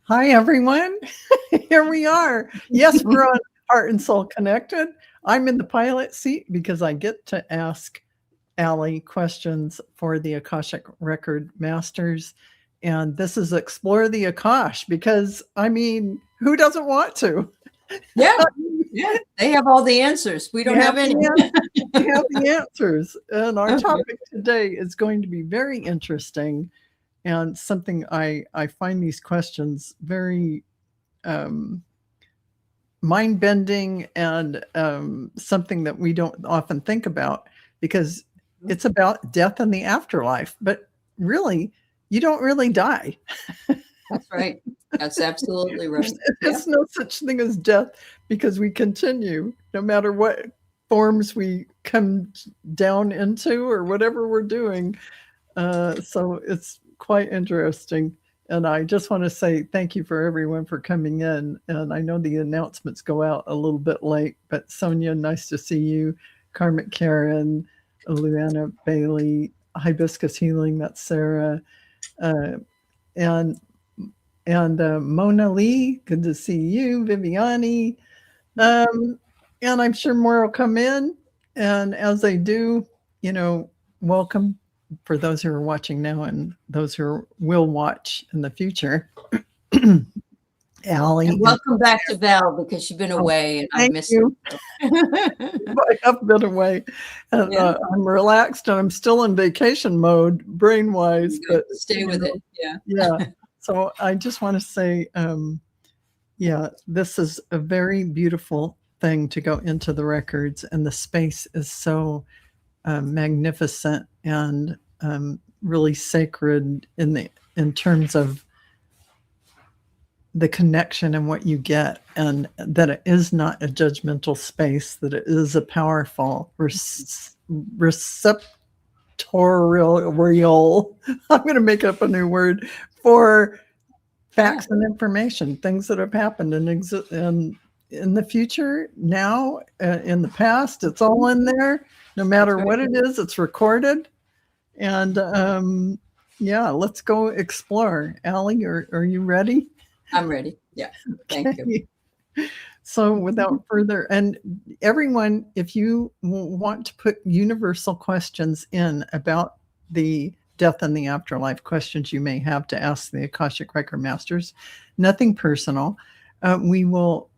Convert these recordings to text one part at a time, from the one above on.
Hi, everyone. Here we are. Yes, we're on Heart and Soul Connected. I'm in the pilot seat because I get to ask Aley questions for the Akashic Record Masters. And this is Explore the Akash because, I mean, who doesn't want to? Yeah, they have all the answers. We don't have any. We have the answers. And our topic today is going to be very interesting and something I find these questions very mind-bending and something that we don't often think about because it's about death and the afterlife. But really, you don't really die. That's right. That's absolutely right. There's no such thing as death because we continue no matter what forms we come down into or whatever we're doing. So it's quite interesting. And I just want to say thank you for everyone for coming in. And I know the announcements go out a little bit late, but Sonia, nice to see you. Carmen Karen, Luana Bailey, Hibiscus Healing, that's Sarah. And Mona Lee, good to see you. Viviani. And I'm sure more will come in. And as they do, welcome for those who are watching now and those who will watch in the future. Aley. And welcome back to Val because you've been away and I've missed you. I have been away. And I'm relaxed and I'm still in vacation mode brain-wise. But stay with it. Yeah. So I just want to say, this is a very beautiful thing to go into the records, and the space is so magnificent and really sacred in terms of the connection and what you get, and that it is not a judgmental space, that it is a powerful receptorial. I'm going to make up a new word for facts and information, things that have happened and in the future, now, in the past, it's all in there. No matter what it is, it's recorded. And let's go explore. Aley, are you ready? I'm ready. Yeah. Thank you. So without further, and everyone, if you want to put universal questions in about the death and the afterlife, questions you may have to ask the Akashic Record Masters, nothing personal. We will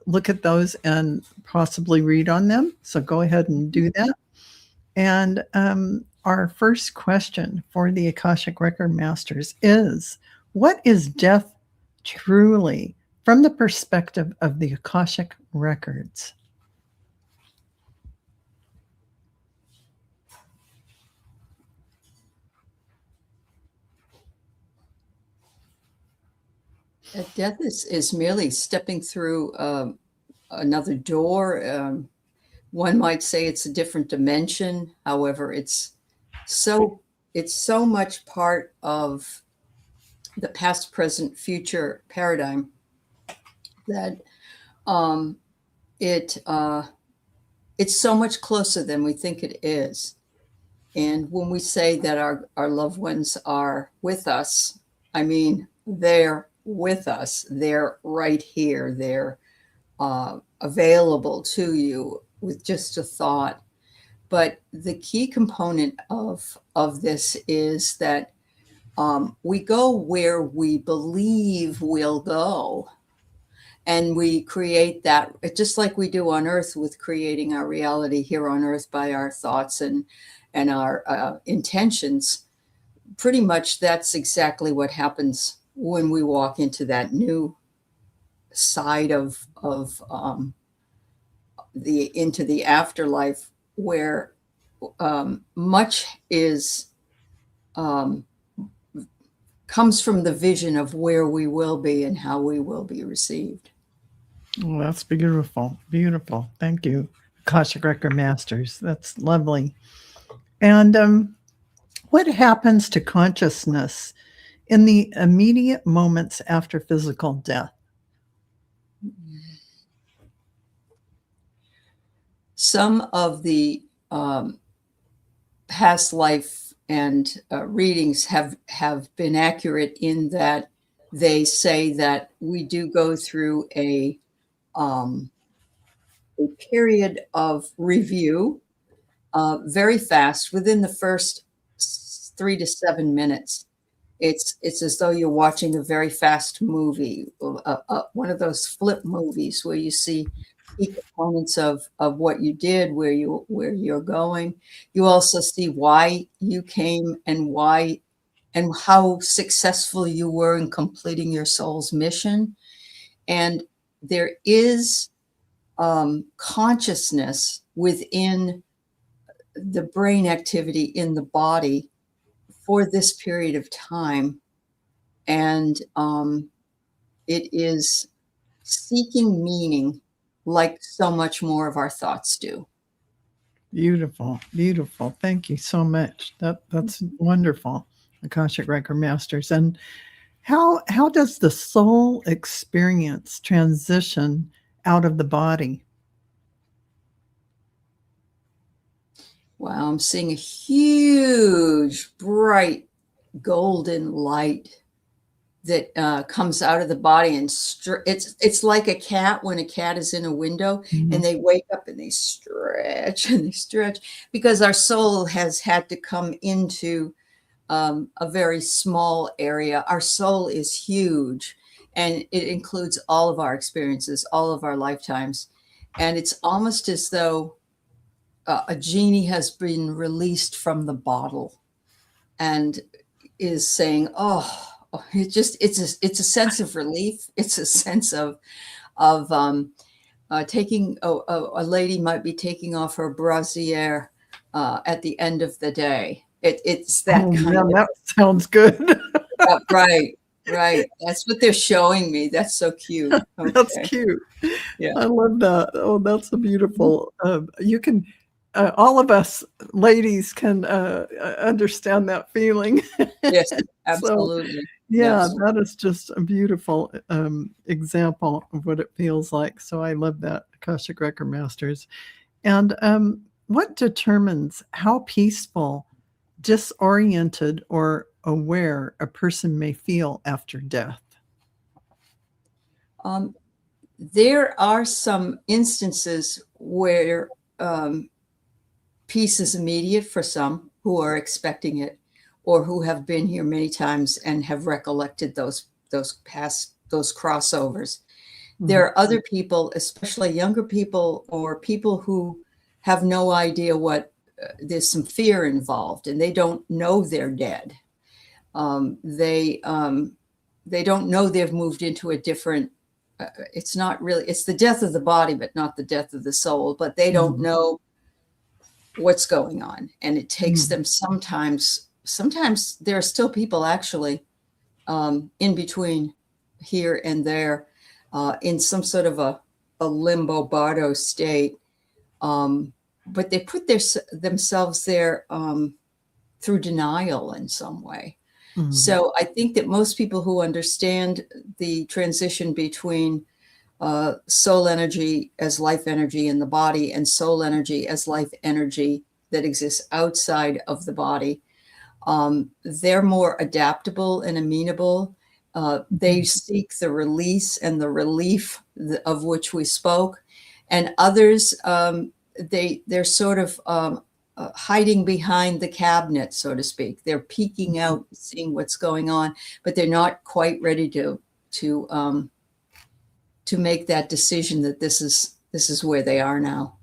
look at those and possibly read on them. So go ahead and do that. And our first question for the Akashic Record Masters is, what is death truly from the perspective of the Akashic Records? Death is merely stepping through another door. One might say it's a different dimension. However, it's so much part of the past, present, future paradigm that it's so much closer than we think it is. And when we say that our loved ones are with us, I mean, they're with us. They're right here. They're available to you with just a thought. But the key component of this is that we go where we believe we'll go. And we create that, just like we do on Earth with creating our reality here on Earth by our thoughts and our intentions. Pretty much that's exactly what happens when we walk into that new side of into the afterlife, where much is comes from the vision of where we will be and how we will be received. Oh, that's beautiful. Beautiful. Thank you, Akashic Record Masters. That's lovely. And what happens to consciousness in the immediate moments after physical death? Some of the past life and readings have been accurate in that they say that we do go through um, a period of review very fast within the first 3 to 7 minutes. It's as though you're watching a very fast movie, one of those flip movies where you see key components of what you did, where you're going. You also see why you came and why and how successful you were in completing your soul's mission. And there is consciousness within the brain activity in the body for this period of time. And it is seeking meaning like so much more of our thoughts do. Beautiful, beautiful. Thank you so much. That's wonderful, Akashic Record Masters. And how does the soul experience transition out of the body? Wow, I'm seeing a huge, bright, golden light that comes out of the body, and it's like a cat when a cat is in a window and they wake up and they stretch and they stretch, because our soul has had to come into a very small area. Our soul is huge, and it includes all of our experiences, all of our lifetimes. And it's almost as though a genie has been released from the bottle and is saying, "Oh, it's a sense of relief. It's a sense of taking. A lady might be taking off her brassiere at the end of the day. It's that Oh kind man, of that sounds good. right, right. That's what they're showing me. That's so cute. That's Okay, cute. yeah. I love that. Oh, that's a beautiful. You can, all of us ladies can understand that feeling. Yes, So, absolutely. yeah, Yes. that is just a beautiful example of what it feels like. So I love that, Akashic Record Masters. And what determines how peaceful, disoriented, or aware a person may feel after death? Um, there are some instances where um, peace is immediate for some who are expecting it, or who have been here many times and have recollected those crossovers. There Mhm. are other people, especially younger people or people who have no idea what there's some fear involved and they don't know they're dead. Um, they um, they don't know they've moved into a different. It's not really. It's the death of the body, but not the death of the soul. But they don't Mhm. know what's going on, and it takes Mhm. them sometimes. Sometimes there are still people actually in between here and there, in some sort of a limbo bardo state. Um, but they put themselves there through denial in some way. Mhm. So I think that most people who understand the transition between soul energy as life energy in the body and soul energy as life energy that exists outside of the body, they're more adaptable and amenable. They Mhm. seek the release and the relief of which we spoke, and others they're sort of hiding behind the cabinet, so to speak. They're peeking out, seeing what's going on, but they're not quite ready to um, to make that decision that this is where they are now.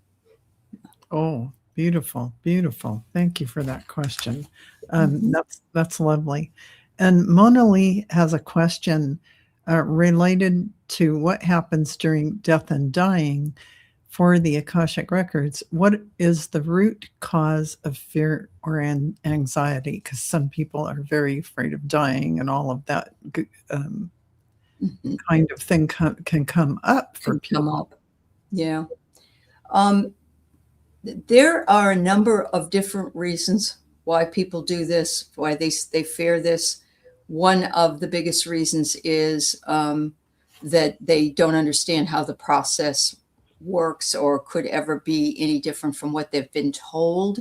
Oh, beautiful, beautiful. Thank you for that question. Mhm. That's lovely. And Mona Lee has a question related to what happens during death and dying for the Akashic records. What is the root cause of fear or anxiety? Because some people are very afraid of dying, and all of that um, Mhm. kind of thing can come up for Can come people. up. Yeah. Um, there are a number of different reasons why people do this, why they fear this. One of the biggest reasons is that they don't understand how the process works or could ever be any different from what they've been told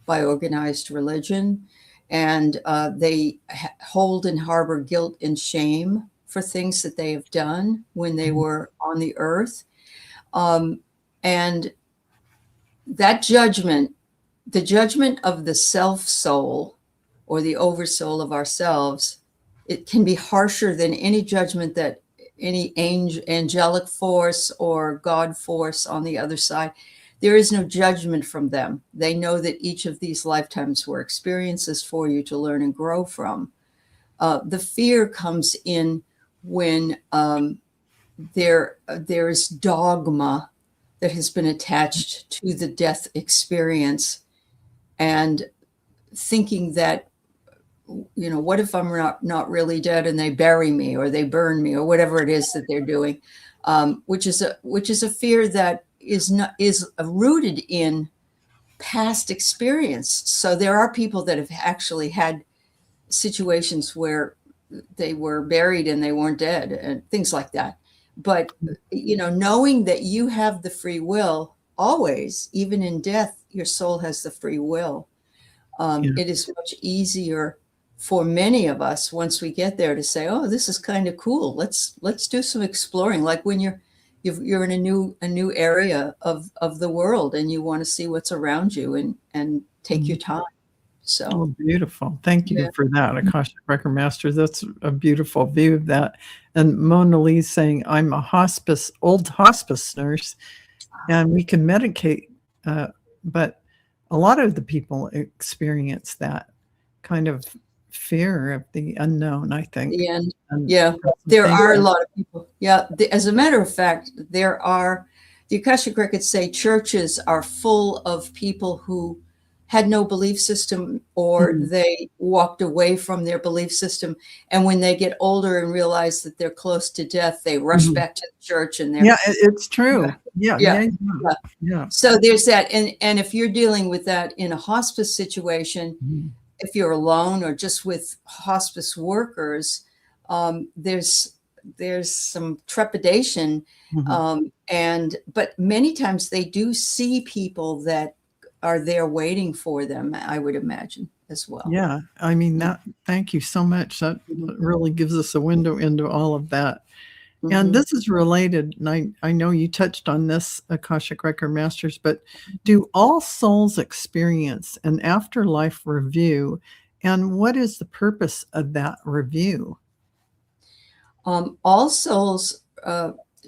by organized religion. And they hold and harbor guilt and shame for things that they have done when they were on the earth. And that judgment, the judgment of the self soul or the oversoul of ourselves, it can be harsher than any judgment that any angelic force or God force on the other side. There is no judgment from them. They know that each of these lifetimes were experiences for you to learn and grow from. The fear comes in when there is dogma that has been attached to the death experience, and thinking that, you know, what if I'm not really dead and they bury me or they burn me or whatever it is that they're doing, which is a fear that is rooted in past experience. So there are people that have actually had situations where they were buried and they weren't dead and things like that. But, you know, knowing that you have the free will always, even in death, your soul has the free will. It is much easier for many of us once we get there to say, oh, this is kind of cool. Let's do some exploring. Like when you're in a new area of the world and you want to see what's around you and take your time. So, oh, beautiful. Thank you for that, Akashic Record Master. That's a beautiful view of that. And Mona Lee's saying, I'm a old hospice nurse, and we can medicate, but a lot of the people experience that kind of fear of the unknown, I think. and there are a lot of people. Yeah. As a matter of fact, the Akashic Records say churches are full of people who had no belief system, or they walked away from their belief system. And when they get older and realize that they're close to death, they rush back to the church and they're, it's true. Yeah. So there's that. And if you're dealing with that in a hospice situation, if you're alone or just with hospice workers, there's some trepidation. But many times they do see people that are there waiting for them, I would imagine, as well. Yeah. I mean, thank you so much. That really gives us a window into all of that. And this is related, and I know you touched on this, Akashic Record Masters, but do all souls experience an afterlife review? And what is the purpose of that review? All souls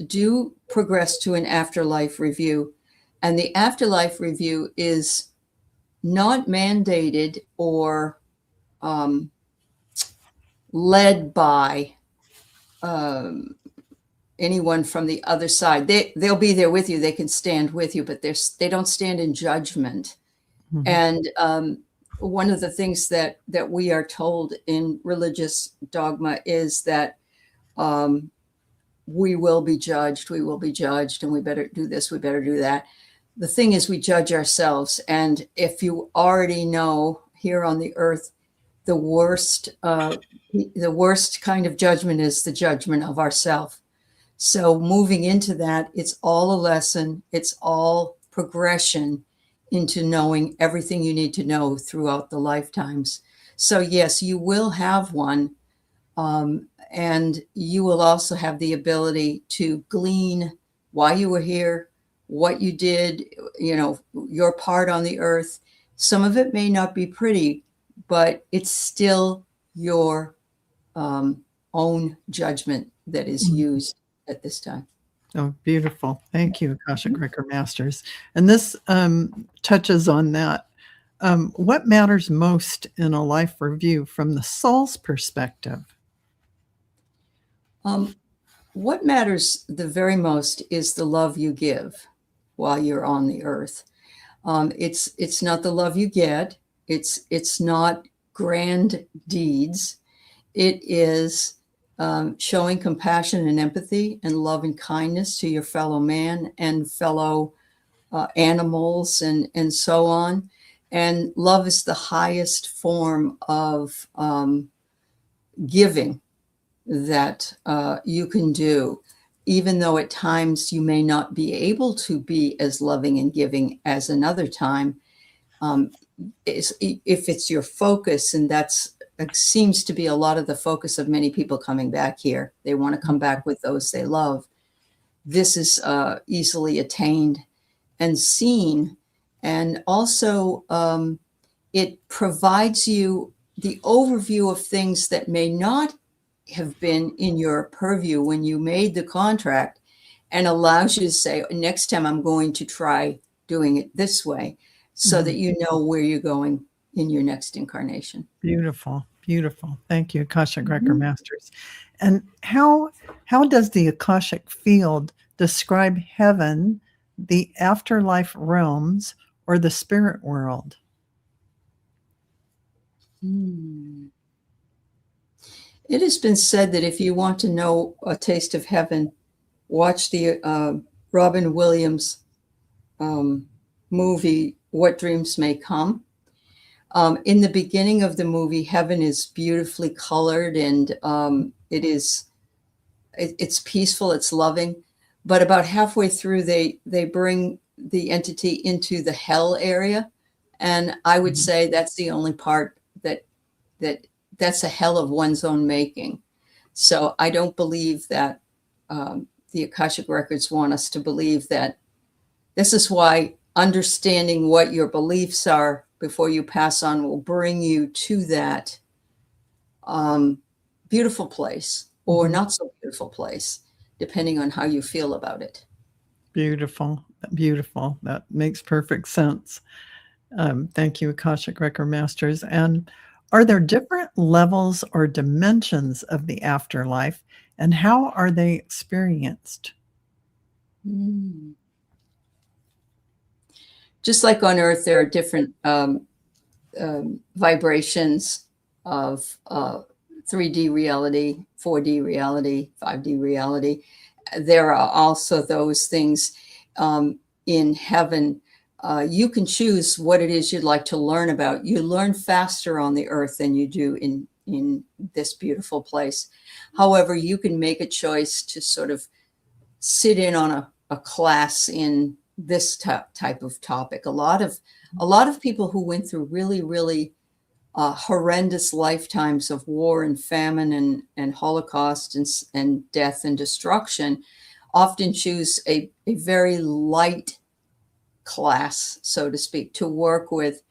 do progress to an afterlife review. And the afterlife review is not mandated or led by anyone from the other side. They'll be there with you. They can stand with you, but they don't stand in judgment. And one of the things that we are told in religious dogma is that we will be judged, and we better do this, we better do that. The thing is, we judge ourselves. And if you already know here on the earth, the worst kind of judgment is the judgment of ourself. So moving into that, it's all a lesson. It's all progression into knowing everything you need to know throughout the lifetimes. So yes, you will have one. And you will also have the ability to glean why you were here, what you did, you know, your part on the earth. Some of it may not be pretty, but it's still your own judgment that is used at this time. Oh, beautiful. Thank you, Akashic Record Masters. And this touches on that. What matters most in a life review from the soul's perspective? What matters the very most is the love you give while you're on the earth. It's not the love you get. It's not grand deeds. It is showing compassion and empathy and love and kindness to your fellow man and fellow animals and so on. And love is the highest form of giving that you can do, even though at times you may not be able to be as loving and giving as another time. If it's your focus, and that's seems to be a lot of the focus of many people coming back here. They want to come back with those they love. This is easily attained and seen. And also, it provides you the overview of things that may not have been in your purview when you made the contract, and allows you to say, next time I'm going to try doing it this way, so that you know where you're going in your next incarnation. Beautiful, beautiful. Thank you, Akashic Record Masters. And how does the Akashic field describe heaven, the afterlife realms, or the spirit world? It has been said that if you want to know a taste of heaven, watch the Robin Williams movie, What Dreams May Come. In the beginning of the movie, heaven is beautifully colored, and it's peaceful, it's loving. But about halfway through, they bring the entity into the hell area, and I would say that's the only part that's a hell of one's own making. So I don't believe that the Akashic Records want us to believe that. This is why understanding what your beliefs are before you pass on will bring you to that beautiful place, or not so beautiful place, depending on how you feel about it. Beautiful, beautiful. That makes perfect sense. Thank you, Akashic Record Masters. And are there different levels or dimensions of the afterlife, and how are they experienced? Just like on Earth, there are different vibrations of 3D reality, 4D reality, 5D reality. There are also those things in heaven. You can choose what it is you'd like to learn about. You learn faster on the Earth than you do in this beautiful place. However, you can make a choice to sort of sit in on a class in this type of topic. A lot of people who went through really, really horrendous lifetimes of war and famine and Holocaust and death and destruction often choose a very light class, so to speak, to work with.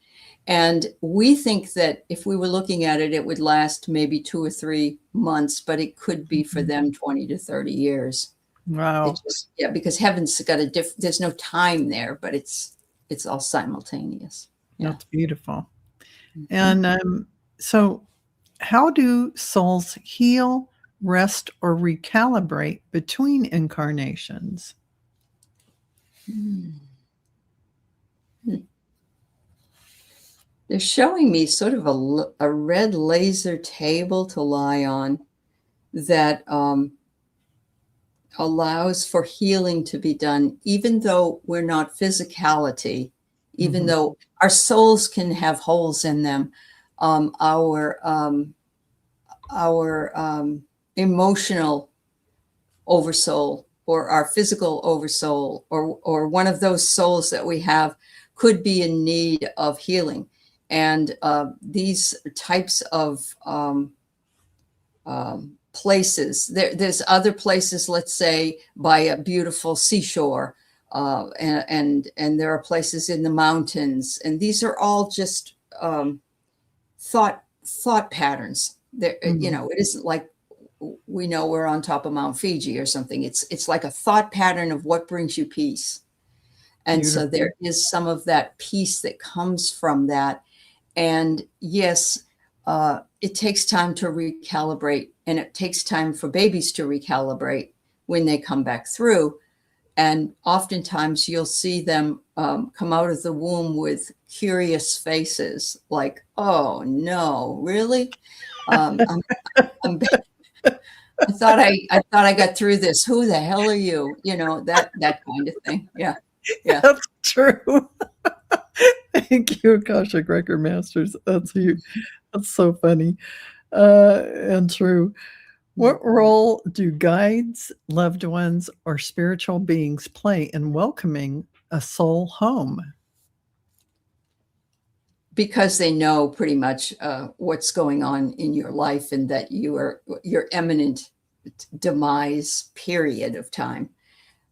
And we think that if we were looking at it, it would last maybe 2 or 3 months, but it could be for them 20 to 30 years. Wow. Because heaven's got there's no time there, but it's all simultaneous. Yeah. That's beautiful. And so how do souls heal, rest, or recalibrate between incarnations? They're showing me sort of a red laser table to lie on that allows for healing to be done, even though we're not physicality, even though our souls can have holes in them. Our emotional oversoul, or our physical oversoul, or one of those souls that we have could be in need of healing. And these types of places, there's other places, let's say by a beautiful seashore, and there are places in the mountains, and these are all just thought patterns. There, you know, it isn't like we know we're on top of Mount Fiji or something. It's like a thought pattern of what brings you peace. And so there is some of that peace that comes from that. And yes, it takes time to recalibrate, and it takes time for babies to recalibrate when they come back through. And oftentimes you'll see them come out of the womb with curious faces, like, "Oh no, really? I thought I got through this. Who the hell are you?" You know, that kind of thing. Yeah. That's true. Thank you, Akashic Record Masters. That's so funny and true. What role do guides, loved ones, or spiritual beings play in welcoming a soul home? because they know pretty much what's going on in your life, and that your imminent demise period of time.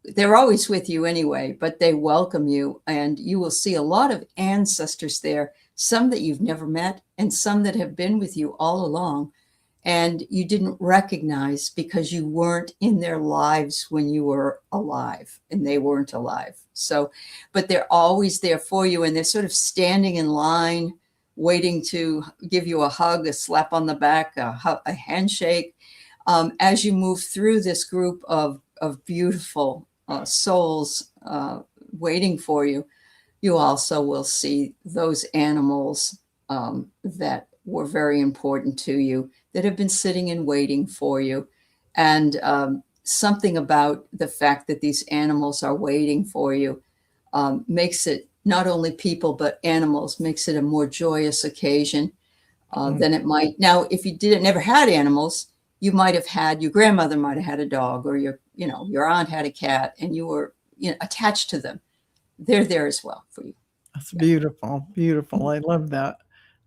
They're always with you anyway, but they welcome you, and you will see a lot of ancestors there, some that you've never met and some that have been with you all along, and you didn't recognize because you weren't in their lives when you were alive and they weren't alive. So, but they're always there for you, and they're sort of standing in line waiting to give you a hug, a slap on the back, a handshake. As you move through this group of beautiful souls waiting for you, you also will see those animals that were very important to you, that have been sitting and waiting for you. And something about the fact that these animals are waiting for you makes it, not only people, but animals, makes it a more joyous occasion than it might. Now, if you never had animals, you might have had, your grandmother might have had a dog, or your aunt had a cat, and you were attached to them. They're there as well for you. That's beautiful, beautiful. I love that.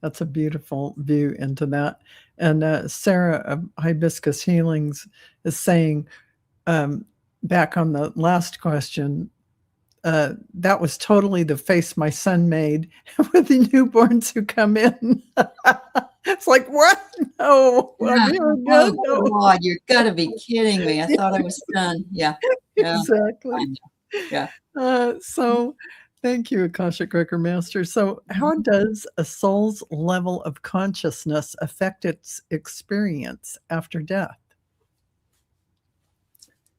That's a beautiful view into that. And Sarah of Hibiscus Healings is saying, back on the last question, that was totally the face my son made with the newborns who come in. It's like, what? No, I'm here again. Oh, No. God, you've got to be kidding me. I thought I was done. Yeah. Exactly. Yeah. So thank you, Akashic Record Master. So how does a soul's level of consciousness affect its experience after death?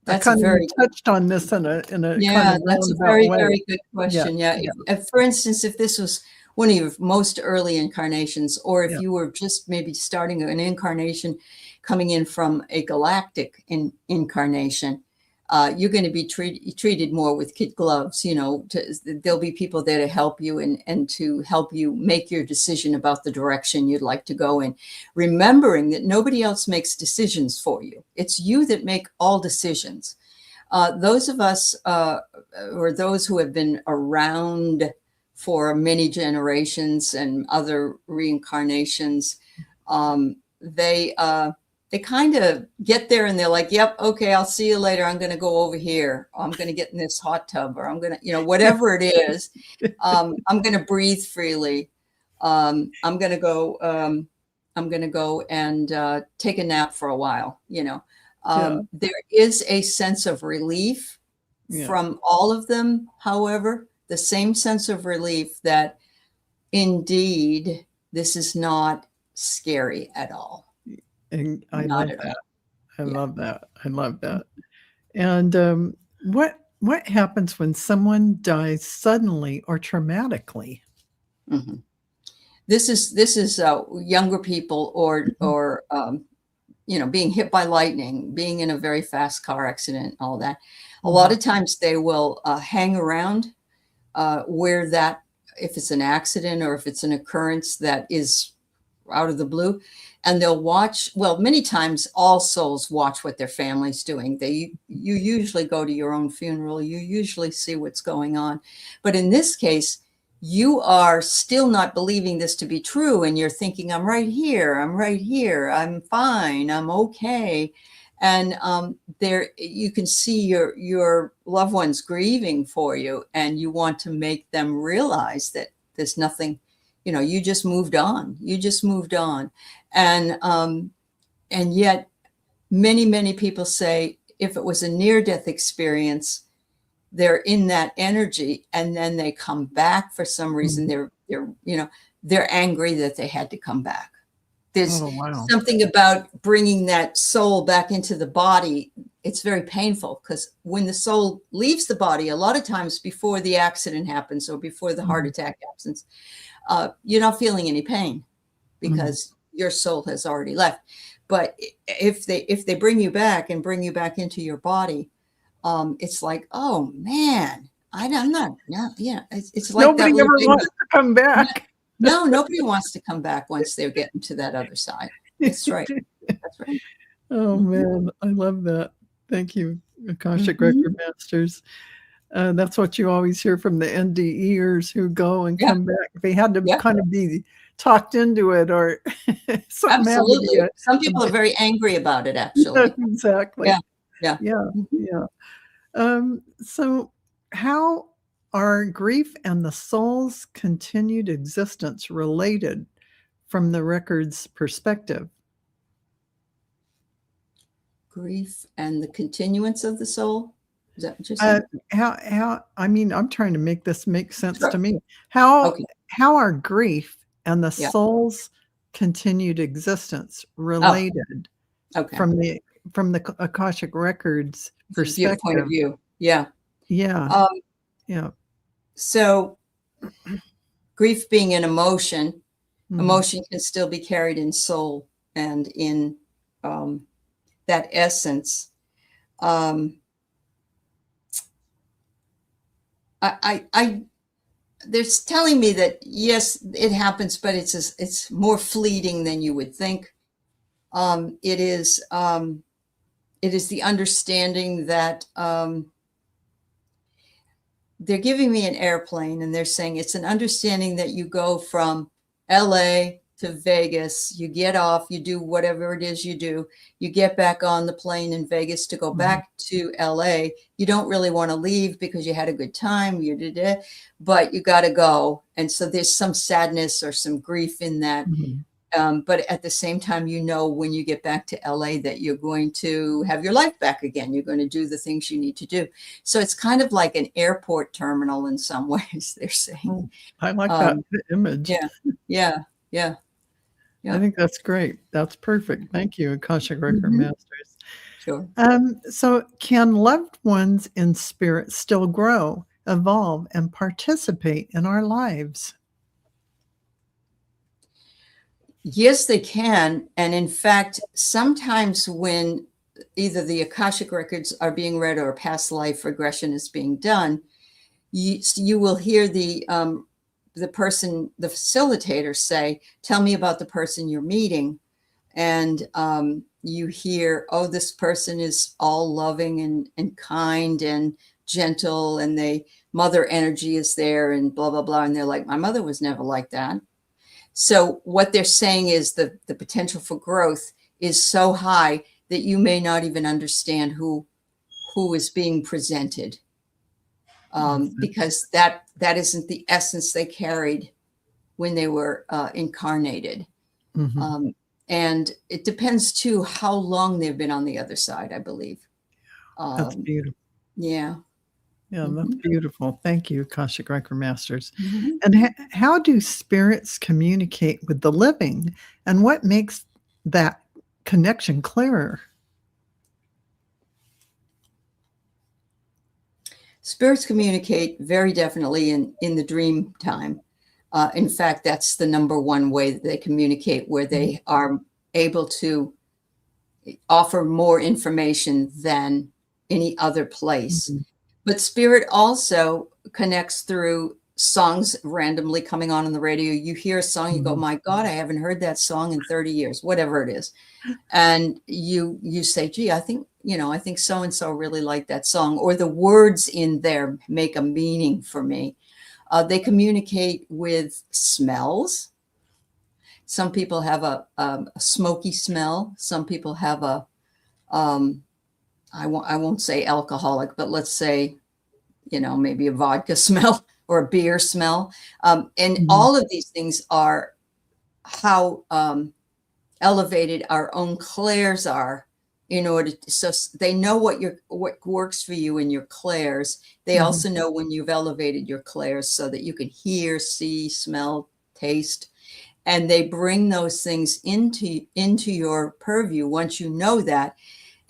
That's I kind a very of touched on this in a kind of that's a roundabout very, way. very good question. Yeah. If, for instance, if this was one of your most early incarnations, or if you were just maybe starting an incarnation coming in from a galactic incarnation, you're going to be treated more with kid gloves. There'll be people there to help you and to help you make your decision about the direction you'd like to go in, remembering that nobody else makes decisions for you. It's you that make all decisions. Those of us, or those who have been around for many generations and other reincarnations, they kind of get there and they're like, yep, okay, I'll see you later. I'm going to go over here. I'm going to get in this hot tub, or I'm going to, whatever it is, I'm going to breathe freely. I'm going to go and take a nap for a while. There is a sense of relief from all of them. However, the same sense of relief that indeed this is not scary at all. And I love that. I love that. I love that. And what happens when someone dies suddenly or traumatically? Mm-hmm. This is younger people, or being hit by lightning, being in a very fast car accident, all that. A lot of times they will hang around where that, if it's an accident or if it's an occurrence that is out of the blue, and they'll watch. Well, many times all souls watch what their family's doing. You usually go to your own funeral. You usually see what's going on. But in this case, you are still not believing this to be true. And you're thinking, I'm right here. I'm fine. I'm okay. And there you can see your loved ones grieving for you, and you want to make them realize that there's nothing, you just moved on. And yet many people say, if it was a near-death experience, they're in that energy, and then they come back for some reason. They're angry that they had to come back. There's something about bringing that soul back into the body. It's very painful, because when the soul leaves the body, a lot of times before the accident happens or before the heart attack happens, you're not feeling any pain because your soul has already left. But if they bring you back and bring you back into your body, it's like, oh man, I'm not. It's like nobody ever wants to come back. No, nobody wants to come back once they're getting to that other side. That's right. That's right. Oh man, I love that. Thank you, Akashic Record Masters. That's what you always hear from the NDEers who go and Yeah, come back. They had to yeah, kind of be talked into it, or something had to be absolutely. Some a people are bit. very angry about it, actually. Exactly. Yeah, yeah. Yeah, Mhm. yeah. So how are grief and the soul's continued existence related from the record's perspective? Grief and the continuance of the soul. Is that what you're Uh, saying? how I mean, I'm trying to make this make sense Sure. to me. How Okay. how are grief and the Yeah. soul's continued existence Oh, related okay. from the Akashic records Point of perspective? view. Yeah. Yeah, Um, yeah. so grief being an emotion, Mhm, emotion can still be carried in soul and in um, that essence. Um, I there's telling me that yes, it happens, but it's more fleeting than you would think. Um, it is um, it is the understanding that they're giving me an airplane and they're saying it's an understanding that you go from LA to Vegas, you get off, you do whatever it is you do, you get back on the plane in Vegas to go mhm, back to LA. You don't really want to leave because you had a good time, you did it, but you got to go. And so there's some sadness or some grief in that. mhm. But at the same time, you know, when you get back to LA that you're going to have your life back again. You're going to do the things you need to do. So it's kind of like an airport terminal in some ways, they're saying. Oh, I like that Um, image. yeah, yeah, yeah, I yeah. think that's great. That's perfect. Thank you, Akashic Record Hmm. Masters. Sure. So can loved ones in spirit still grow, evolve, and participate in our lives? Yes, they can. And in fact, sometimes when either the Akashic records are being read or a past life regression is being done, you will hear the person, the facilitator say, tell me about the person you're meeting. And you hear, oh, this person is all loving and kind and gentle, and they mother energy is there and blah, blah, blah. And they're like, my mother was never like that. So what they're saying is the potential for growth is so high that you may not even understand who is being presented, because that isn't the essence they carried when they were incarnated. Mhm. Um, and it depends too how long they've been on the other side, I believe. That's Um, beautiful. yeah. Yeah, that's Hmm. beautiful. Thank you, Akashic Record Masters. Hmm. And how do spirits communicate with the living, and what makes that connection clearer? Spirits communicate very definitely in the dream time. In fact, that's the number one way that they communicate, where Mhm, they are able to offer more information than any other place. mhm, But spirit also connects through songs randomly coming on the radio. You hear a song, you go, mhm. my God, I haven't heard that song in 30 years, whatever it is. And you say, gee, I think, I think so and so really liked that song, or the words in there make a meaning for me. They communicate with smells. Some people have a smoky smell. Some people have um, I won't say alcoholic, but let's say, maybe a vodka smell or a beer smell. And Mhm, all of these things are how elevated our own clairs are, in order to, so they know what works for you in your clairs. They mhm, also know when you've elevated your clairs so that you can hear, see, smell, taste, and they bring those things into your purview once you know that.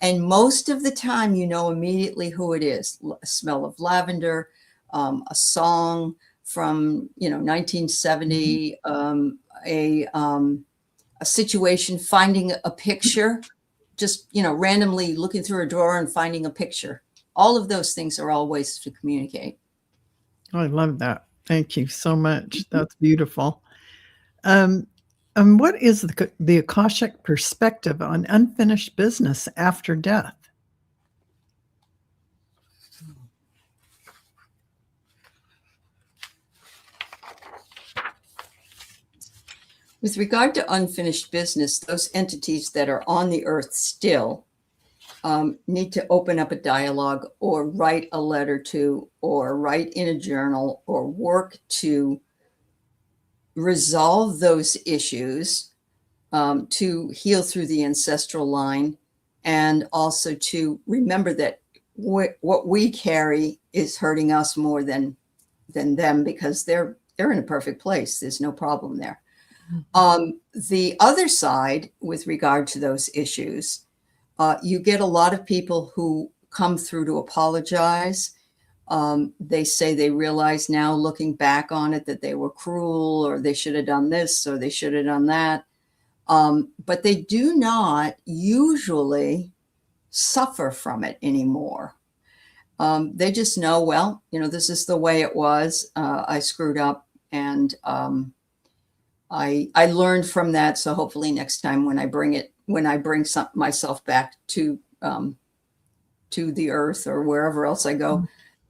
And most of the time, you know immediately who it is. A smell of lavender, a song from mhm. 1970, a situation, finding a picture, just randomly looking through a drawer and finding a picture. All of those things are all ways to communicate. I love that. Thank you so much. That's beautiful. Um, and what is the Akashic perspective on unfinished business after death? With regard to unfinished business, those entities that are on the earth still need to open up a dialogue or write a letter to, or write in a journal, or work to resolve those issues, to heal through the ancestral line, and also to remember that what we carry is hurting us more than them, because they're in a perfect place. There's no problem there. The other side, with regard to those issues, you get a lot of people who come through to apologize. They say they realize now, looking back on it, that they were cruel, or they should have done this, or they should have done that. But they do not usually suffer from it anymore. They just know, well, this is the way it was. I screwed up, and I learned from that. So hopefully next time when I bring myself back to the earth or wherever else I go,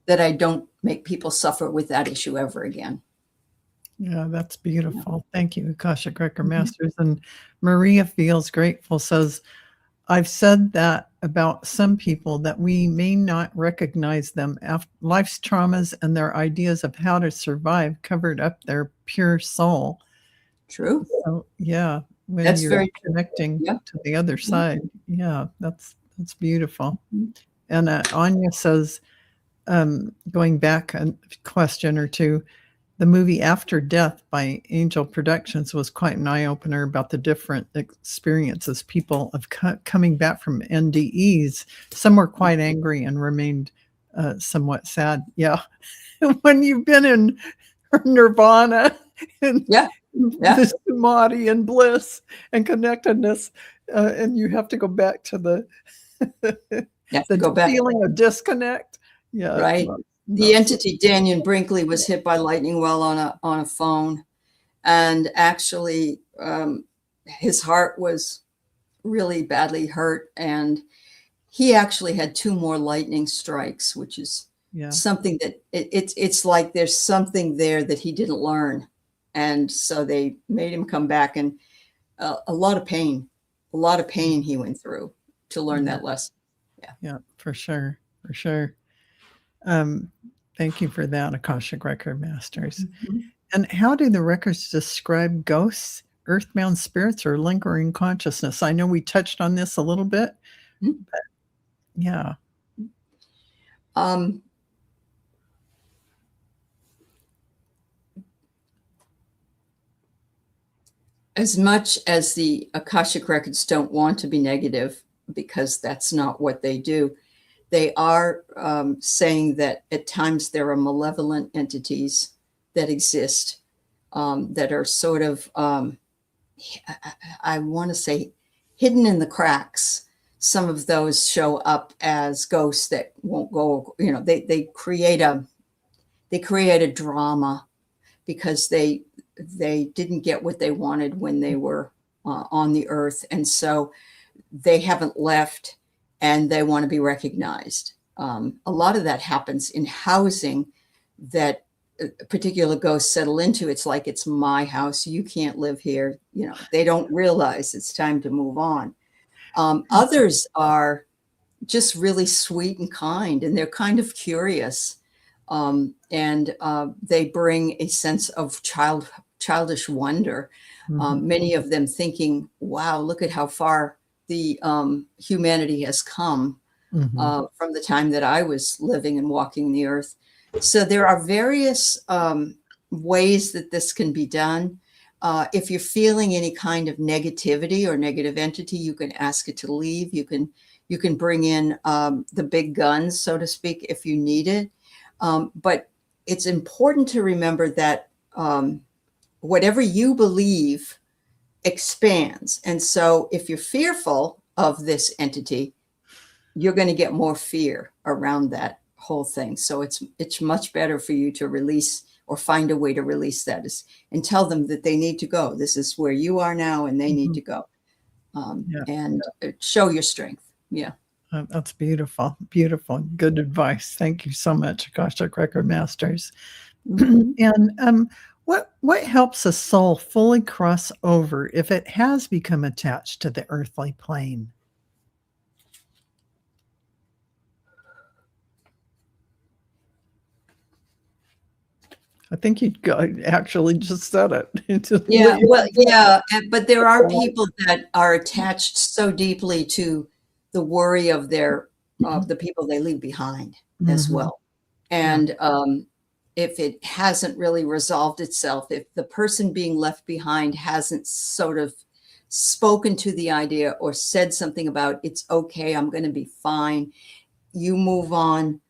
that I don't make people suffer with that issue ever again. Yeah, that's beautiful. Thank you, Akashic Record Masters. And Maria feels grateful, says, I've said that about some people, that we may not recognize them. Life's traumas and their ideas of how to survive covered up their pure soul. True. So, yeah, when That's you're very connecting yeah. to the other side. Yeah, that's beautiful. And Anya says, going back a question or two, the movie After Death by Angel Productions was quite an eye-opener about the different experiences people of coming back from NDEs. Some were quite angry and remained somewhat sad. Yeah. When you've been in nirvana and the samadhi and bliss and connectedness, and you have to go back to the feeling of disconnect. Yeah. Right. The entity Daniel Brinkley was hit by lightning well on a phone, and actually his heart was really badly hurt, and he actually had 2 more lightning strikes, which is something that it's like there's something there that he didn't learn, and so they made him come back, and a lot of pain he went through to learn that lesson. Yeah, for sure. Thank you for that, Akashic Record Masters. And how do the records describe ghosts, earthbound spirits, or lingering consciousness? I know we touched on this a little bit, but yeah. As much as the Akashic records don't want to be negative, because that's not what they do, they are saying that at times there are malevolent entities that exist, that are sort of, I want to say, hidden in the cracks. Some of those show up as ghosts that won't go, they create a drama because they didn't get what they wanted when they were on the earth. And so they haven't left, and they want to be recognized. A lot of that happens in housing that particular ghosts settle into. It's like, it's my house, you can't live here. They don't realize it's time to move on. Others are just really sweet and kind, and they're kind of curious. And they bring a sense of childish wonder. Many of them thinking, wow, look at how far the humanity has come from the time that I was living and walking the earth. So there are various ways that this can be done. If you're feeling any kind of negativity or negative entity, you can ask it to leave. You can bring in the big guns, so to speak, if you need it. But it's important to remember that whatever you believe expands. And so if you're fearful of this entity, you're going to get more fear around that whole thing. So it's much better for you to release, or find a way to release that, and tell them that they need to go. This is where you are now, and they need to go. And show your strength. Yeah. That's beautiful. Beautiful. Good advice. Thank you so much, Akashic Record Masters. And What helps a soul fully cross over if it has become attached to the earthly plane? I think you actually just said it. To Yeah, leave. well, yeah, but there are people that are attached so deeply to the worry of the people they leave behind as Mhm. well. Yeah. And if it hasn't really resolved itself, if the person being left behind hasn't sort of spoken to the idea or said something about it's okay, I'm going to be fine, you move on.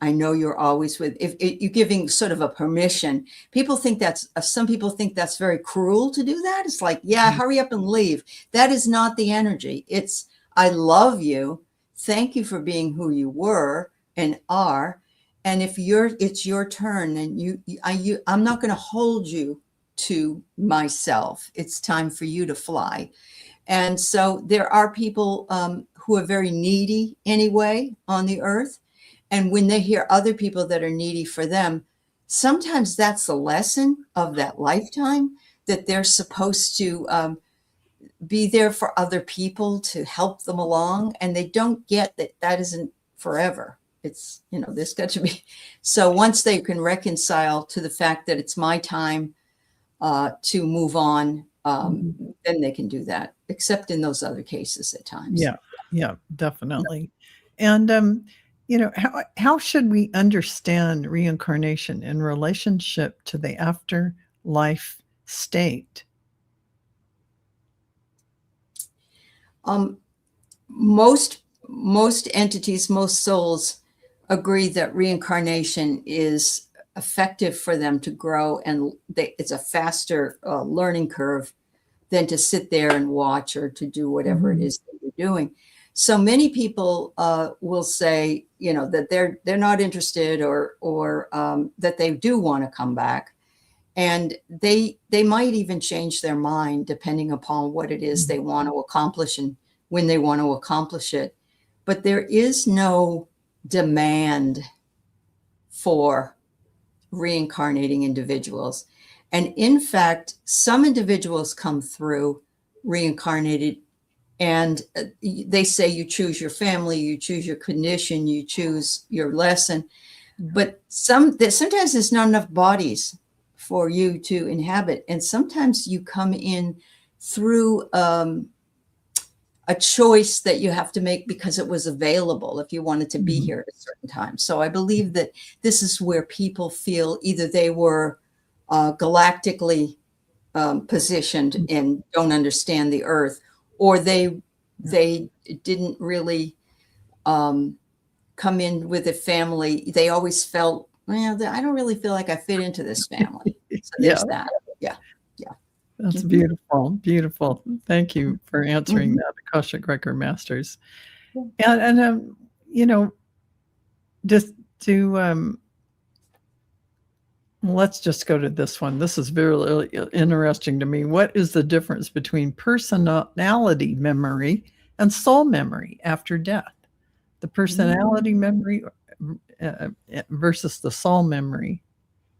I know you're always with, if you're giving sort of a permission, people think that's, some people think that's very cruel to do that. It's like, yeah, Mhm. hurry up and leave. That is not the energy. It's, I love you. Thank you for being who you were and are. And if it's your turn and I'm not going to hold you to myself. It's time for you to fly. And so there are people who are very needy anyway on the earth. And when they hear other people that are needy for them, sometimes that's the lesson of that lifetime, that they're supposed to be there for other people to help them along. And they don't get that that isn't forever. It's, there's got to be. So once they can reconcile to the fact that it's my time to move on, Mhm. then they can do that, except in those other cases at times. Yeah. Yeah, definitely. And, how should we understand reincarnation in relationship to the afterlife state? Um, most entities, most souls agree that reincarnation is effective for them to grow, and it's a faster learning curve than to sit there and watch or to do whatever it Mhm. is that you're doing. So many people will say, that they're not interested, or that they do want to come back, and they might even change their mind depending upon what it is Mhm. they want to accomplish and when they want to accomplish it. But there is no demand for reincarnating individuals. And in fact, some individuals come through reincarnated, and they say you choose your family, you choose your condition, you choose your lesson. But sometimes there's not enough bodies for you to inhabit. And sometimes you come in through a choice that you have to make because it was available if you wanted to be Mhm. here at a certain time. So I believe that this is where people feel either they were galactically positioned Mhm. and don't understand the earth, or Yeah. they didn't really come in with a family. They always felt, well, I don't really feel like I fit into this family. So Yeah. there's that. Yeah. Yeah. That's Mhm. beautiful, beautiful. Thank you for answering Mhm. that, Akashic Record Masters. Yeah. And, you know, just to, let's just go to this one. This is very interesting to me. What is the difference between personality memory and soul memory after death? The personality memory versus the soul memory.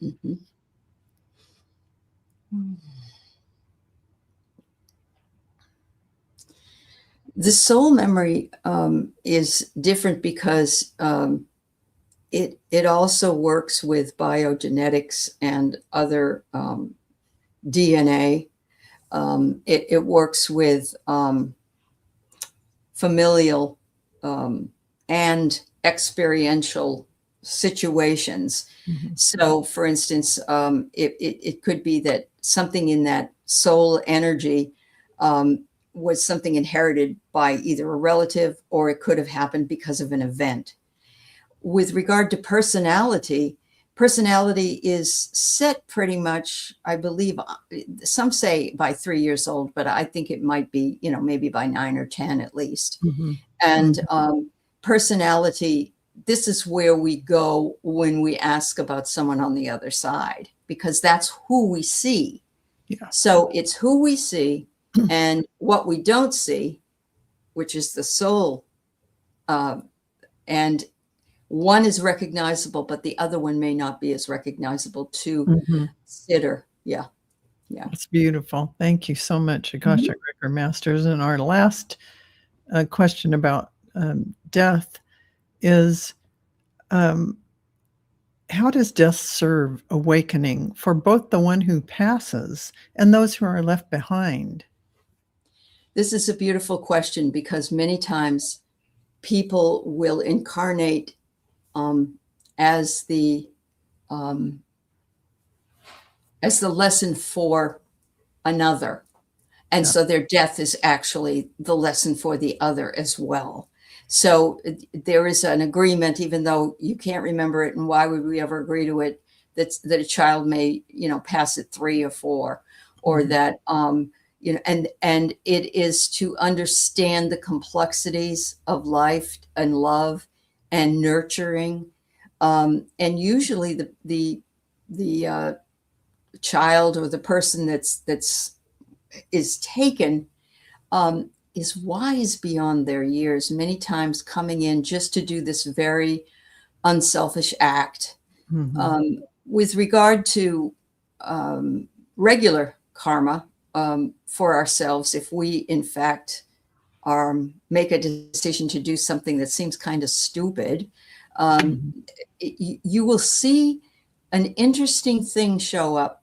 Mhm. The soul memory is different because it also works with biogenetics and other DNA. It works with familial and experiential situations. Mhm. So, for instance, it could be that something in that soul energy was something inherited by either a relative, or it could have happened because of an event. With regard to personality, personality is set pretty much, I believe, some say by 3 years old, but I think it might be, maybe by 9 or 10 at least. Mhm. And Mhm. personality, this is where we go when we ask about someone on the other side, because that's who we see. Yeah. So it's who we see, and what we don't see, which is the soul. And one is recognizable, but the other one may not be as recognizable to Mhm. consider. Yeah. Yeah. That's beautiful. Thank you so much, Mhm. Akashic Record Masters. And our last question about death is, um, how does death serve awakening for both the one who passes and those who are left behind? This is a beautiful question because many times people will incarnate um, as the um, as the lesson for another. And Yeah. so their death is actually the lesson for the other as well. So there is an agreement, even though you can't remember it, and why would we ever agree to it, that a child may, pass at 3 or 4, or Mhm. that, and it is to understand the complexities of life and love and nurturing. And usually the child or the person that's is taken is wise beyond their years, many times coming in just to do this very unselfish act. Mhm. With regard to regular karma for ourselves, if we in fact make a decision to do something that seems kind of stupid, um, Mhm. you will see an interesting thing show up.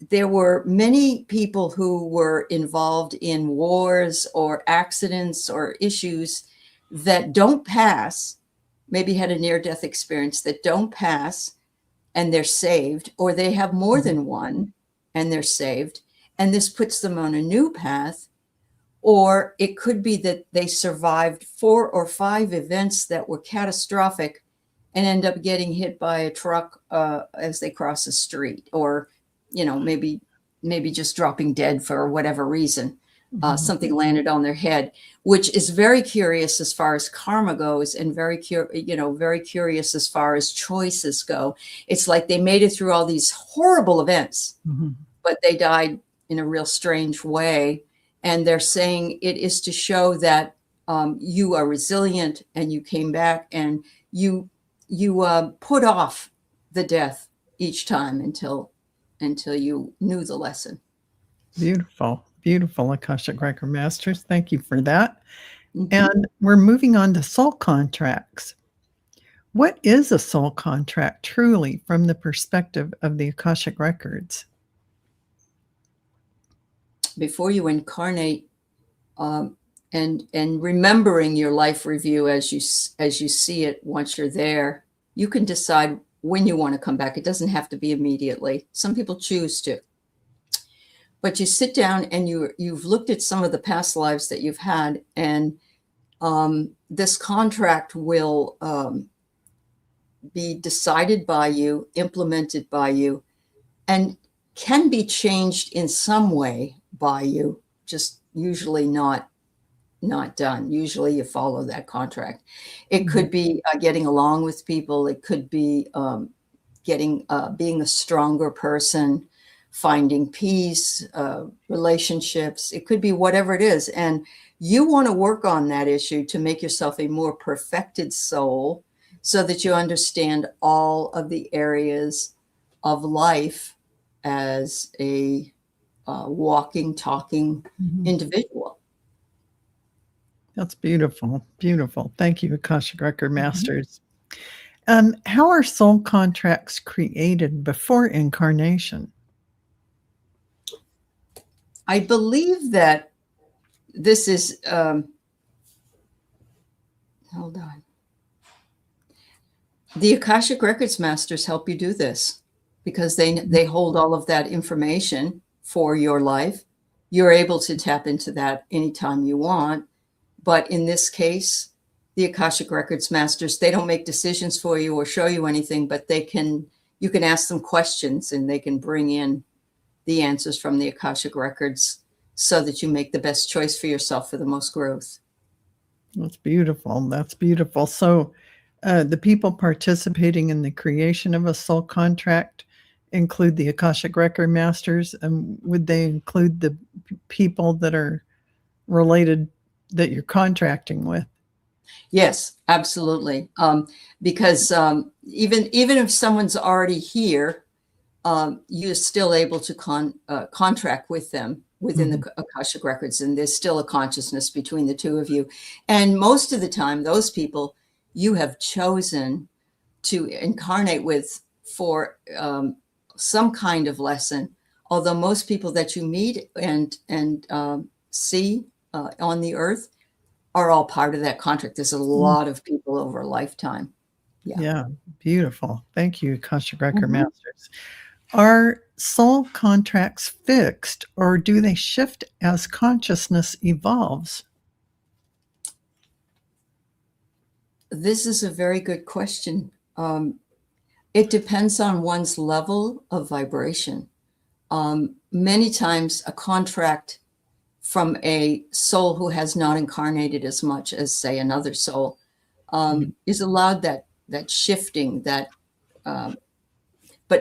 There were many people who were involved in wars or accidents or issues that don't pass, maybe had a near death experience that don't pass and they're saved, or they have more Mhm. than one and they're saved. And this puts them on a new path. Or it could be that they survived 4 or 5 events that were catastrophic and end up getting hit by a truck as they cross the street, or maybe just dropping dead for whatever reason. Mhm. Something landed on their head, which is very curious as far as karma goes, and very curious as far as choices go. It's like they made it through all these horrible events, Mhm. but they died in a real strange way. And they're saying it is to show that you are resilient and you came back, and you put off the death each time until you knew the lesson. Beautiful, beautiful, Akashic Record Masters. Thank you for that. Mhm. And we're moving on to soul contracts. What is a soul contract truly from the perspective of the Akashic Records? Before you incarnate, um, and remembering your life review as you see it, once you're there, you can decide when you want to come back. It doesn't have to be immediately. Some people choose to, but you sit down and you've looked at some of the past lives that you've had, and this contract will be decided by you, implemented by you, and can be changed in some way by you, just usually not done. Usually you follow that contract. It Mhm. could be getting along with people. It could be being a stronger person, finding peace, relationships. It could be whatever it is. And you want to work on that issue to make yourself a more perfected soul, so that you understand all of the areas of life as a walking, talking Mhm. individual. That's beautiful, beautiful. Thank you, Akashic Record Mhm. Masters. How are soul contracts created before incarnation? I believe that this is, hold on. The Akashic Records Masters help you do this because they hold all of that information for your life. You're able to tap into that anytime you want. But in this case, the Akashic Records Masters, they don't make decisions for you or show you anything, but you can ask them questions and they can bring in the answers from the Akashic Records so that you make the best choice for yourself for the most growth. That's beautiful. That's beautiful. So, the people participating in the creation of a soul contract include the Akashic Record Masters, and would they include the people that are related that you're contracting with? Yes, absolutely. Because even if someone's already here, you're still able to contract with them within the Akashic records, and there's still a consciousness between the two of you. And most of the time, those people you have chosen to incarnate with for some kind of lesson. Although most people that you meet and see on the earth are all part of that contract. There's a lot of people over a lifetime. Yeah, beautiful. Thank you, Akashic Record Masters. Are soul contracts fixed, or do they shift as consciousness evolves? This is a very good question. It depends on one's level of vibration. Many times a contract from a soul who has not incarnated as much as, say, another soul is allowed that shifting, but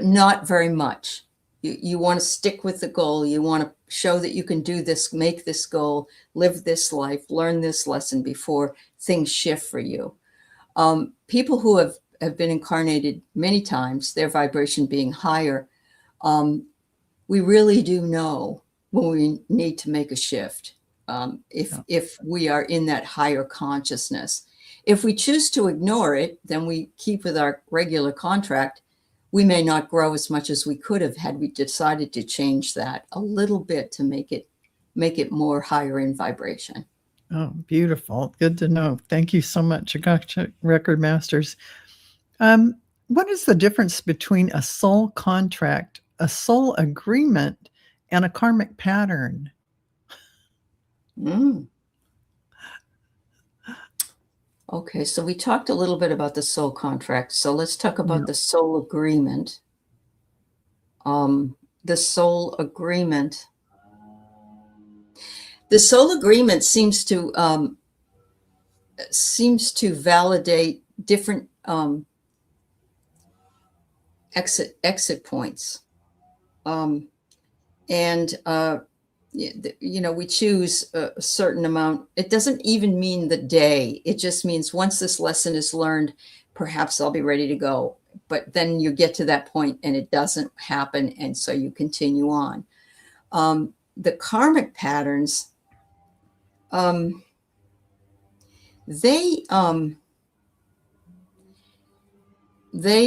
not very much. You want to stick with the goal. You want to show that you can do this, make this goal, live this life, learn this lesson before things shift for you. People who have been incarnated many times, their vibration being higher, we really do know when we need to make a shift, if we are in that higher consciousness. If we choose to ignore it, then we keep with our regular contract. We may not grow as much as we could have had we decided to change that a little bit to make it more higher in vibration. Oh, beautiful. Good to know. Thank you so much, Akashic Record Masters. What is the difference between a soul contract, a soul agreement, and a karmic pattern? Okay, so we talked a little bit about the soul contract. So let's talk about the soul agreement. The soul agreement. The soul agreement seems to validate different exit points, we choose a certain amount. It doesn't even mean the day. It just means once this lesson is learned, perhaps I'll be ready to go. But then you get to that point and it doesn't happen, and so you continue on. The karmic patterns, they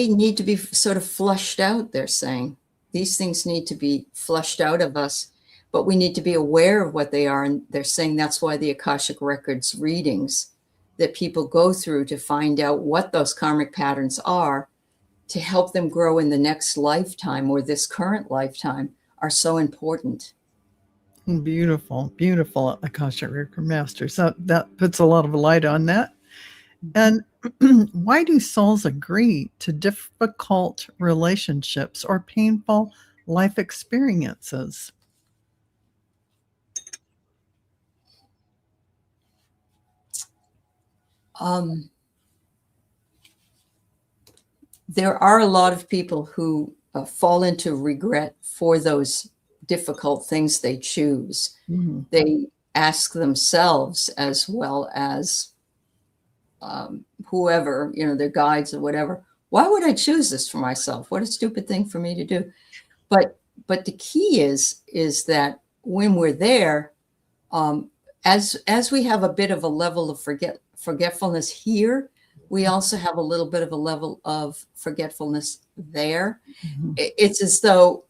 need to be sort of flushed out. They're saying these things need to be flushed out of us, but we need to be aware of what they are. And they're saying that's why the Akashic Records readings that people go through to find out what those karmic patterns are, to help them grow in the next lifetime or this current lifetime, are so important. Beautiful, beautiful, Akashic Record Masters. That puts a lot of light on that. And why do souls agree to difficult relationships or painful life experiences? There are a lot of people who fall into regret for those difficult things they choose. They ask themselves, as well as whoever, their guides or whatever, why would I choose this for myself? What a stupid thing for me to do. But the key is that when we're there, as we have a bit of a level of forgetfulness here, we also have a little bit of a level of forgetfulness there. It's as though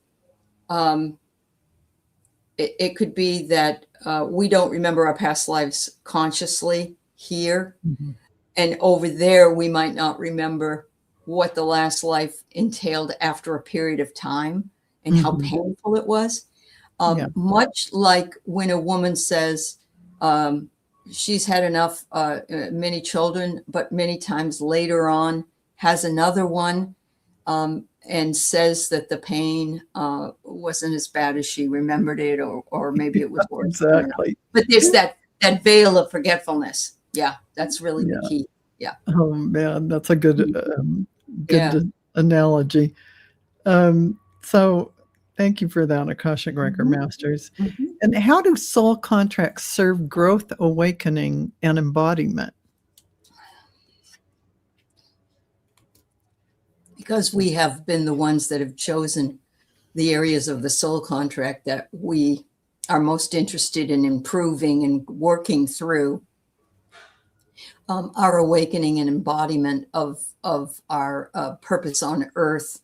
it could be that we don't remember our past lives consciously here. And over there, we might not remember what the last life entailed after a period of time and how painful it was. Much like when a woman says she's had enough, many children, but many times later on has another one, and says that the pain wasn't as bad as she remembered it, or maybe it was worse. Exactly. But there's that veil of forgetfulness. Yeah, that's really the key. Yeah. Oh man, that's a good analogy. So thank you for that, Akashic Record Masters. And how do soul contracts serve growth, awakening, and embodiment? Because we have been the ones that have chosen the areas of the soul contract that we are most interested in improving and working through, our awakening and embodiment of our purpose on Earth.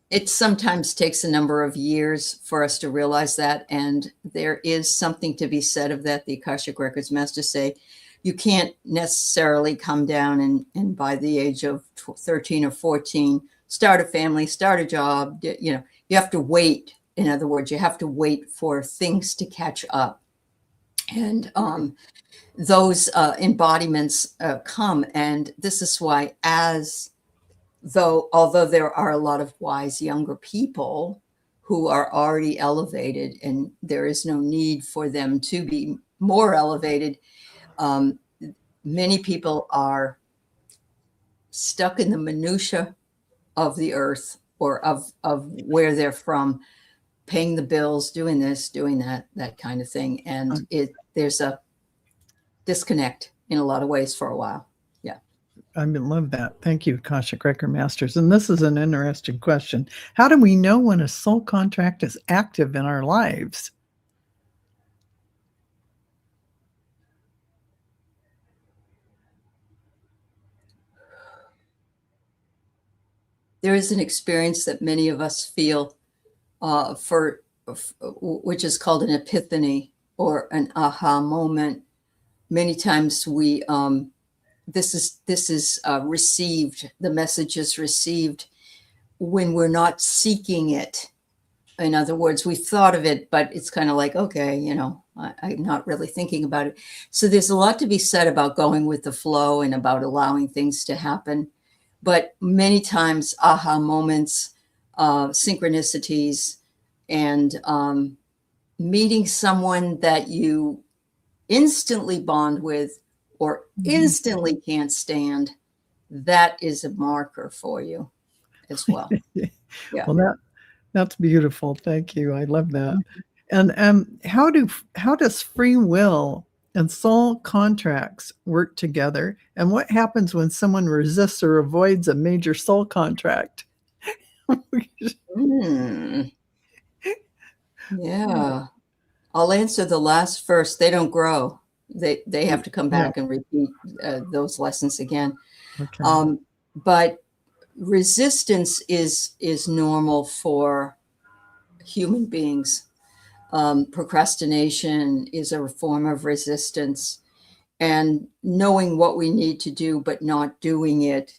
It sometimes takes a number of years for us to realize that, and there is something to be said of that. The Akashic Records masters say you can't necessarily come down and by the age of 13 or 14 start a family, start a job. You have to wait. In other words, you have to wait for things to catch up, and those embodiments come. And this is why, although there are a lot of wise younger people who are already elevated, and there is no need for them to be more elevated, many people are stuck in the minutia of the earth, or of where they're from, paying the bills, doing this, doing that kind of thing. And there's a disconnect in a lot of ways for a while. Yeah. I love that. Thank you, Akashic Record Masters. And this is an interesting question. How do we know when a soul contract is active in our lives? There is an experience that many of us feel which is called an epiphany or an aha moment. Many times we this is received. The message is received when we're not seeking it. In other words, we thought of it, but it's kind of like, okay, I'm not really thinking about it. So there's a lot to be said about going with the flow and about allowing things to happen. But many times, aha moments, synchronicities, and meeting someone that you instantly bond with or instantly can't stand, that is a marker for you as well. Yeah. Well, that's beautiful. Thank you. I love that. And how does free will and soul contracts work together? And what happens when someone resists or avoids a major soul contract? Yeah. I'll answer the last first. They don't grow. They have to come back and repeat those lessons again. Okay. But resistance is normal for human beings. Procrastination is a form of resistance, and knowing what we need to do but not doing it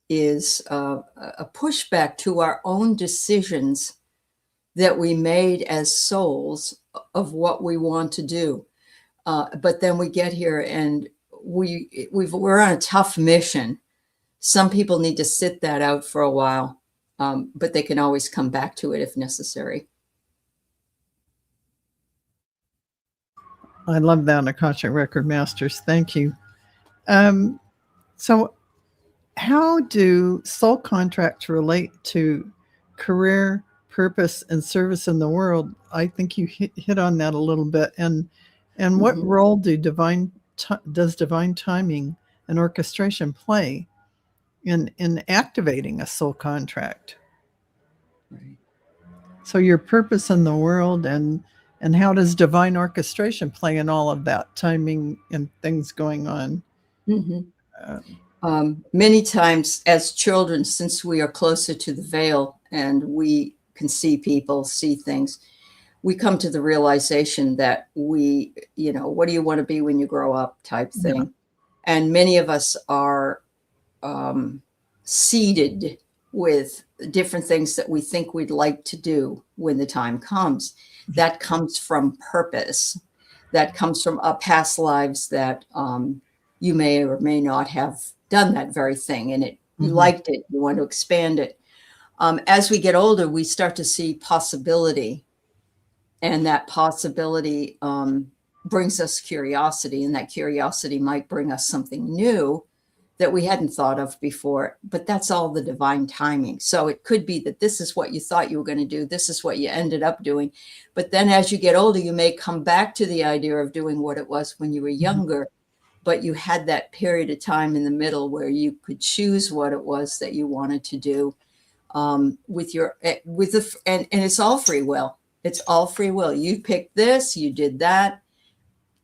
is a pushback to our own decisions that we made as souls of what we want to do. But then we get here and we're on a tough mission. Some people need to sit that out for a while, but they can always come back to it if necessary. I love that, Akashic Record Masters. Thank you. So how do soul contracts relate to career, purpose, and service in the world? I think you hit on that a little bit. And what role does divine timing and orchestration play in activating a soul contract? Right. So your purpose in the world, and how does divine orchestration play in all of that timing and things going on? Many times as children, since we are closer to the veil and we can see people, see things, we come to the realization that what do you want to be when you grow up type thing. Yeah. And many of us are seeded with different things that we think we'd like to do when the time comes. That comes from purpose. That comes from past lives that you may or may not have done that very thing, and you liked it, you want to expand it. As we get older, we start to see possibility, and that possibility brings us curiosity, and that curiosity might bring us something new that we hadn't thought of before, but that's all the divine timing. So it could be that this is what you thought you were going to do. This is what you ended up doing. But then as you get older, you may come back to the idea of doing what it was when you were younger, but you had that period of time in the middle where you could choose what it was that you wanted to do. with your with the and it's all free will. It's all free will. You picked this, you did that.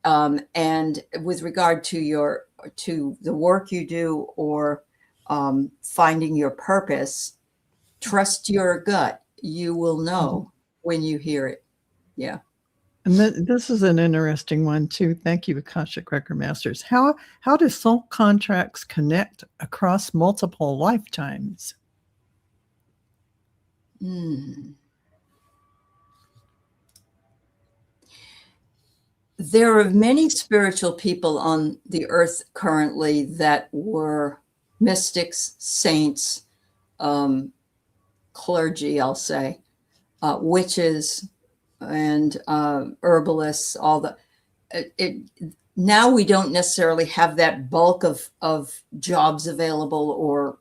And with regard to the work you do, or finding your purpose, trust your gut. You will know when you hear it. Yeah. And this is an interesting one too. Thank you, Akashic Record Masters. How do soul contracts connect across multiple lifetimes? There are many spiritual people on the earth currently that were mystics, saints, clergy, I'll say, witches, and herbalists. All the now we don't necessarily have that bulk of jobs available, or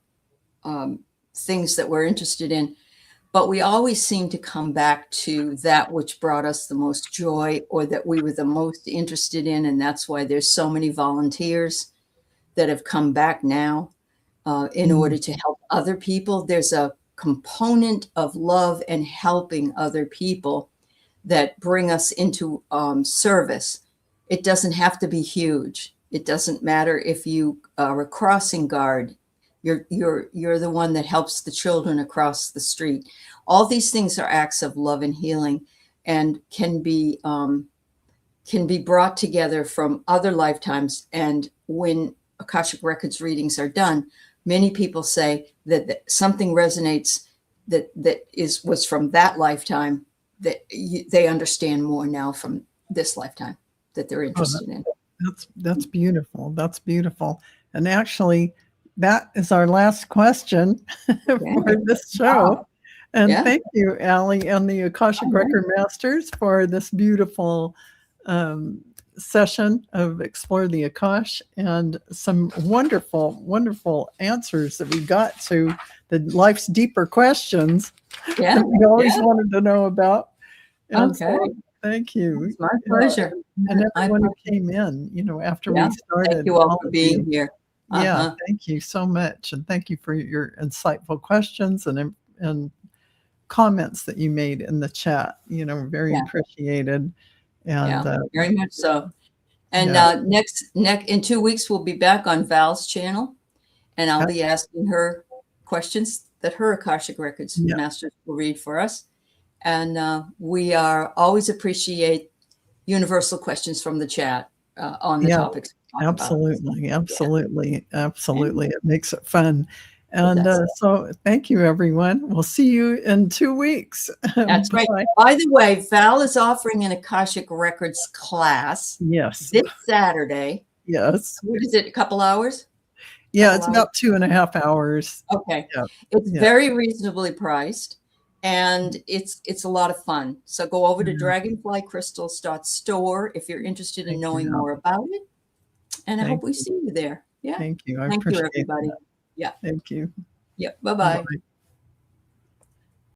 things that we're interested in. But we always seem to come back to that which brought us the most joy, or that we were the most interested in. And that's why there's so many volunteers that have come back now in order to help other people. There's a component of love and helping other people that bring us into service. It doesn't have to be huge. It doesn't matter if you are a crossing guard. You're the one that helps the children across the street. All these things are acts of love and healing, and can be brought together from other lifetimes. And when Akashic Records readings are done, many people say that something resonates that was from that lifetime, that they understand more now from this lifetime that they're interested in. That's beautiful. That's beautiful. And actually, that is our last question for this show. Wow. And thank you, Aley, and the Akashic Record Masters, for this beautiful session of Explore the Akash, and some wonderful, wonderful answers that we got to the life's deeper questions that we always wanted to know about. And so, thank you. It's my pleasure. And everyone who came in, after we started. Thank you all for being here. Yeah, thank you so much. And thank you for your insightful questions and comments that you made in the chat. Very appreciated. And very much so. And next in 2 weeks, we'll be back on Val's channel, and I'll be asking her questions that her Akashic Records Masters will read for us. And we always appreciate universal questions from the chat on the topics. Absolutely. It makes it fun. And so thank you, everyone. We'll see you in 2 weeks. That's right. By the way, Val is offering an Akashic Records class. Yes. This Saturday. Yes. What is it, a couple hours? Yeah, it's about 2.5 hours. Okay. Yeah. It's very reasonably priced, and it's a lot of fun. So go over to dragonflycrystals.store if you're interested in knowing more about it. And I hope we see you there. Yeah. Thank you. I appreciate you, everybody. That. Yeah. Thank you. Yeah. Bye-bye.